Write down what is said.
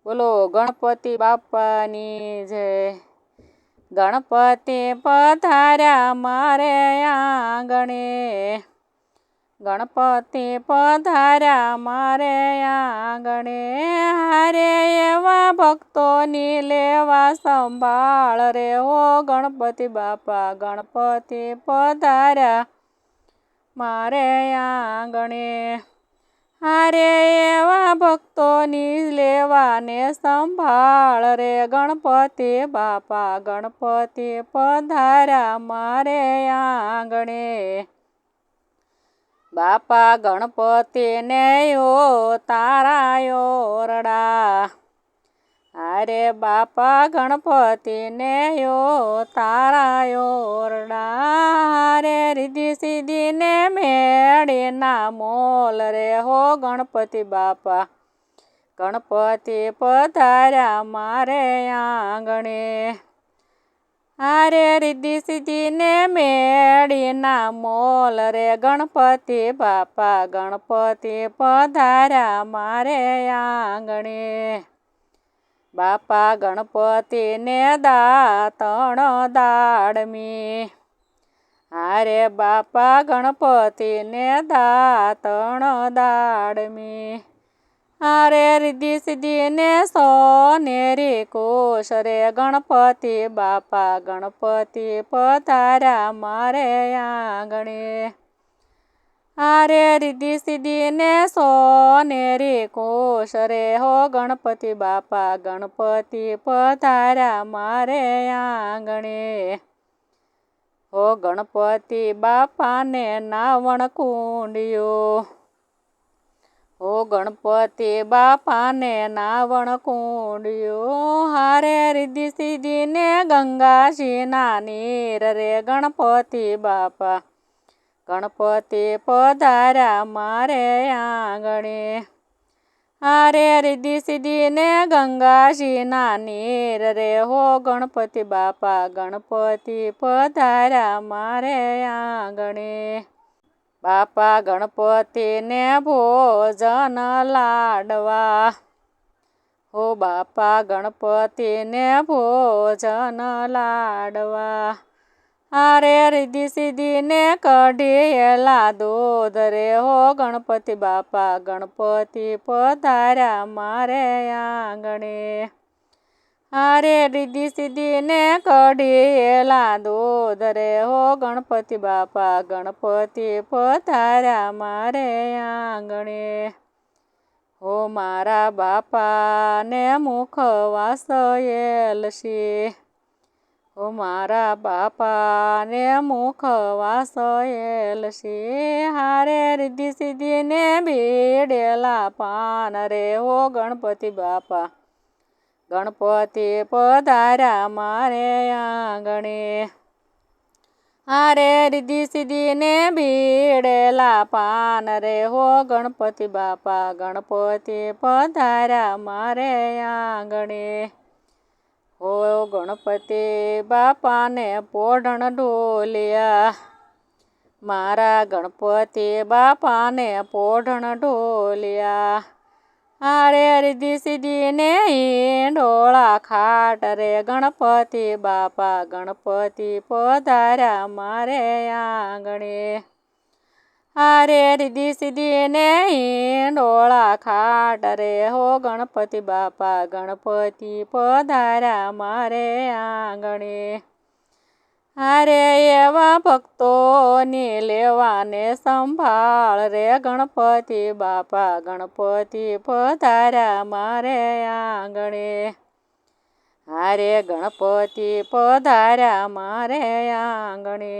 બોલો ગણપતિ બાપાની જય। ગણપતિ પધાર્યા મારે આંગણે, ગણપતિ પધાર્યા મારે આંગણે, હારે એવા ભક્તોની લેવા સંભાળ રે હો ગણપતિ બાપા ગણપતિ પધાર્યા મારે આંગણે, હારે એવા ભક્તોની લેવાને સંભાળ રે ગણપતિ બાપા ગણપતિ પધાર્યા મારે આંગણે, બાપા ગણપતિને તારા ઓરડા, અરે બાપા ગણપતિને તારા ઓરડા, રે રીધી સીધીને મેળીના મોલ રે હો ગણપતિ બાપા ગણપતિ પધાર્યા મારે આંગણે, હારે રીધી સીધીને મેળીના મોલ રે ગણપતિ બાપા ગણપતિ પધાર્યા મારે આંગણે, બાપા ગણપતિને દાતણ દાડમી, હારે બાપા ગણપતિને દાતણ દાડમી, હારે રીધી સીધીને સોનેરી કોશ રે ગણપતિ બાપા ગણપતિ પધાર્યા મારે આંગણે, હારે રીધી સીધીને સોનેરી કોશ રે હો ગણપતિ બાપા ગણપતિ પધાર્યા મારે આંગણે, હો ગણપતિ બાપાને નાવણ કુંડિયો, હો ગણપતિ બાપાને નાવણ કુંડિયો, હારે રીધી સીધીને ગંગાજીના નીર રે ગણપતિ બાપા ગણપતિ પધાર્યા મારે આંગણે, હારે રીધી સીધીને ગંગાજીના નીર રે હો ગણપતિ બાપા ગણપતિ પધાર્યા મારે આંગણે, બાપા ગણપતિને ભોજન લાડવા, હો બાપા ગણપતિને ભોજન લાડવા, હારે રીધી સીધીને કઢીએલા દૂધ રે હો ગણપતિ બાપા ગણપતિ પધાર્યા મારે આંગણે, હારે રીધી સીધીને કઢીએલા દૂધ રે હો ગણપતિ બાપા ગણપતિ પધાર્યા મારે આંગણે, હો મારા બાપાને મુખવાસ એલસી, હો મારા બાપાને મુખવાસ એલસી, હારે રીધી સીધીને બીડેલા પાન રે હો ગણપતિ બાપા ગણપતિ પધાર્યા મારે આંગણે, હારે રીધી સીધીને બીડેલા પાન રે હો ગણપતિ બાપા ગણપતિ પધાર્યા મારે આંગણે, હો ગણપતિ બાપાને પોઢણ ઢોલિયા, મારા ગણપતિ બાપાને પોઢણ ઢોલિયા, હારે રીધી સીધીને હિંડોળા ખાટ રે ગણપતિ બાપા ગણપતિ પધાર્યા મારે આંગણે, હારે રીધી સીધીને હિંડોળા ખાટ રે હો ગણપતિ બાપા ગણપતિ પધાર્યા મારે આંગણે, હારે એવા ભક્તોની લેવાને સંભાળ રે ગણપતિ બાપા ગણપતિ પધાર્યા મારે આંગણે, હારે ગણપતિ પધાર્યા મારે આંગણે।